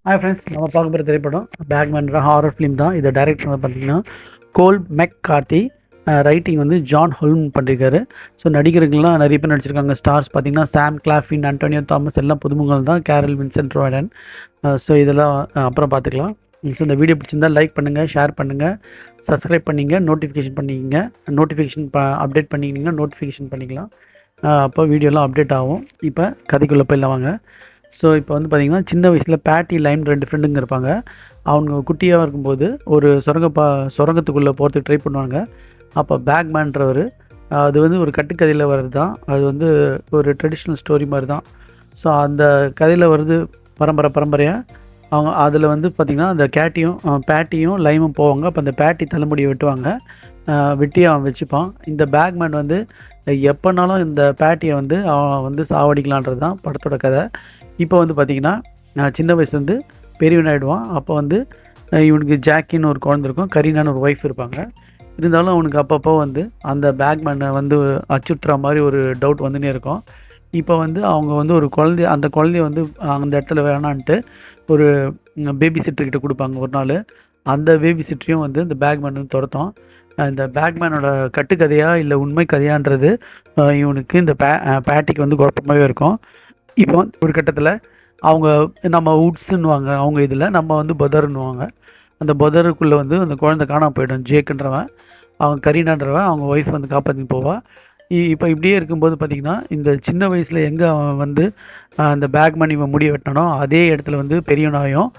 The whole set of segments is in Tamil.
ஹாய் ஃப்ரெண்ட்ஸ், நம்ம பார்க்க போகிற திரைப்படம் பேக்மேன்ற ஹாரர் ஃபிலிம் தான். இதை டைரக்ட் பண்ண பார்த்தீங்கன்னா கோல் மெக்கார்த்தி, ரைட்டிங் வந்து ஜான் ஹோல்ம் பண்ணியிருக்காரு. ஸோ நடிகர்கள்லாம் நிறைய பேர் நடிச்சிருக்காங்க. ஸ்டார்ஸ் பார்த்தீங்கன்னா சாம் கிளாஃபின், அண்டோனியோ தாமஸ் எல்லாம் புதுமுகங்கள் தான். Carol Vincent ரோடன். ஸோ இதெல்லாம் அப்புறம் பார்த்துக்கலாம். ஸோ இந்த வீடியோ பிடிச்சிருந்தால் லைக் பண்ணுங்கள், ஷேர் பண்ணுங்கள், சப்ஸ்கிரைப் பண்ணிங்க, நோட்டிஃபிகேஷன் பண்ணிக்கிங்க. நோட்டிஃபிகேஷன் அப்டேட் பண்ணிக்கிங்க, நோட்டிஃபிகேஷன் பண்ணிக்கலாம். அப்போ வீடியோலாம் அப்டேட் ஆகும். இப்போ கதைக்குள்ளே போயிடலாம் வாங்க. ஸோ இப்போ வந்து பார்த்திங்கன்னா சின்ன வயசில் பேட்டி, லைம் 2 ஃப்ரெண்டுங்க இருப்பாங்க. அவங்க குட்டியாக இருக்கும்போது ஒரு சுரங்கத்துக்குள்ளே போகிறதுக்கு ட்ரை பண்ணுவாங்க. அப்போ பேக்மேன்றவர், அது வந்து ஒரு கட்டுக்கதையில் வர்றது தான். அது வந்து ஒரு ட்ரெடிஷ்னல் ஸ்டோரி மாதிரி தான். ஸோ அந்த கதையில் வருது பரம்பரையாக. அவங்க அதில் வந்து பார்த்திங்கன்னா அந்த பேட்டியும் லைமும் போவாங்க. அப்போ அந்த பேட்டி தலைமுடியை வெட்டுவாங்க. வெட்டி அவன் வச்சுப்பான். இந்த பேக்மேன் வந்து எப்போனாலும் இந்த பேட்டியை வந்து அவன் வந்து சாவடிக்கலான்றது தான் படத்தோட கதை. இப்போ வந்து பார்த்திங்கன்னா சின்ன வயசுலேருந்து பெரியவன் ஆகிடுவான். அப்போ வந்து இவனுக்கு ஜாக்கின்னு ஒரு குழந்தை இருக்கும், கரீனான்னு ஒரு ஒய்ஃப் இருப்பாங்க. இருந்தாலும் அவனுக்கு அப்பப்போ வந்து அந்த பேக்மேனை வந்து அச்சுறுத்துற மாதிரி ஒரு டவுட் வந்துனே இருக்கும். இப்போ வந்து அவங்க வந்து ஒரு அந்த குழந்தைய வந்து அந்த இடத்துல வேணான்ட்டு ஒரு பேபி சிட்டர்கிட்ட கொடுப்பாங்க ஒரு நாள். அந்த பேபி சிட்டரையும் வந்து இந்த பேக்மேன் வந்து துரத்தும். இந்த பேக்மேனோட கட்டுக்கதையா இல்லை உண்மை கதையான்றது இவனுக்கு இந்த பேட்டிக்கு வந்து குழப்பமாகவே இருக்கும். இப்போ வந்து ஒரு கட்டத்தில் அவங்க நம்ம உட்ஸுன்னுவாங்க, அவங்க இதில் நம்ம வந்து பொதர்ன்னுவாங்க. அந்த பொதருக்குள்ளே வந்து அந்த குழந்தை காணாமல் போயிடும். ஜேக்குன்றவன், அவங்க கரீனான்றவன், அவங்க ஒய்ஃப் வந்து காப்பாற்றின்னு போவாள். இப்போ இப்படியே இருக்கும்போது பார்த்திங்கன்னா இந்த சின்ன வயசில் எங்கே அவன் வந்து அந்த பேக்மேன் இவன் முடிய வெட்டினானோ அதே இடத்துல வந்து பெரியவனாயும்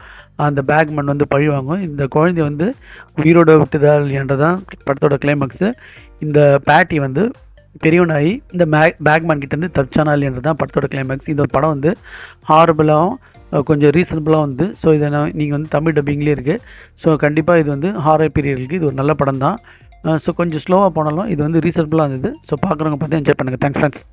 அந்த பேக்மேன் வந்து பழி வாங்கும். இந்த குழந்தை வந்து உயிரோட விட்டுதா இல்லையன்றதான் படத்தோட கிளைமேக்ஸு. இந்த பேட்டி வந்து பெரியவனாகி இந்த பேக்மேன் கிட்டேருந்து தப்பிச்சானா இல்லைன்றது தான் படத்தோட கிளைமேக்ஸ். இந்த படம் வந்து ஹாரபிளாகவும் கொஞ்சம் ரீசனபுளாக வந்து, ஸோ இதை நீங்கள் வந்து தமிழ் டப்பிங்லேயே இருக்குது. ஸோ கண்டிப்பாக இது வந்து ஹாரர் பீரியடுக்கு இது ஒரு நல்ல படம் தான். ஸோ கொஞ்சம் ஸ்லோவாக போனாலும் இது வந்து ரீசனபுளாக இருந்தது. ஸோ பார்க்குறவங்க பார்த்து என்ஜாய் பண்ணுங்கள். Thanks friends.